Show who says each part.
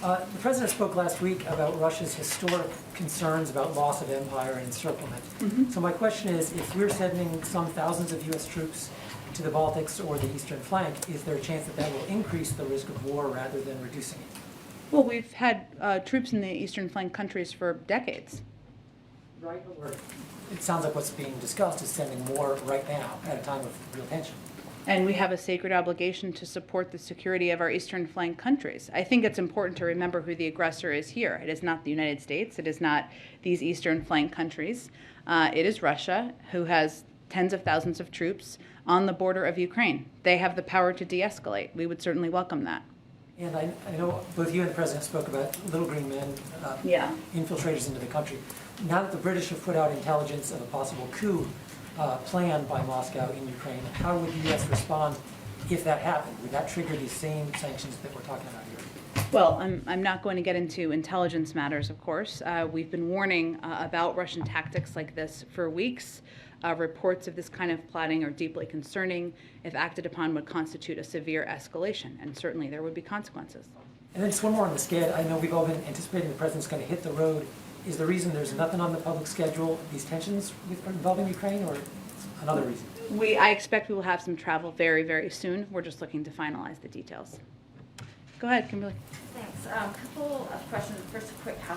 Speaker 1: The president spoke last week about Russia's historic concerns about loss of empire and encirclement. So my question is, if we're sending some thousands of U.S. troops to the Baltics or the eastern flank, is there a chance that that will increase the risk of war rather than reducing it?
Speaker 2: Well, we've had troops in the eastern flank countries for decades.
Speaker 1: Right. Or it sounds like what's being discussed is sending more right now at a time of real tension.
Speaker 2: And we have a sacred obligation to support the security of our eastern flank countries. I think it's important to remember who the aggressor is here. It is not the United States. It is not these eastern flank countries. It is Russia, who has tens of thousands of troops on the border of Ukraine. They have the power to de-escalate. We would certainly welcome that.
Speaker 1: And I know both you and the president spoke about little green men, infiltrators into the country. Now that the British have put out intelligence of a possible coup planned by Moscow in Ukraine, how would the U.S. respond if that happened? Would that trigger these same sanctions that we're talking about here?
Speaker 2: Well, I'm not going to get into intelligence matters, of course. We've been warning about Russian tactics like this for weeks. Reports of this kind of plotting are deeply concerning. If acted upon, would constitute a severe escalation, and certainly there would be consequences.
Speaker 1: And then just one more on the SCED. I know we've all been anticipating the president's going to hit the road. Is the reason there's nothing on the public schedule these tensions involving Ukraine, or another reason?
Speaker 2: I expect we will have some travel very, very soon. We're just looking to finalize the details. Go ahead, Kimberly.
Speaker 3: Thanks. Couple of questions. First, a quick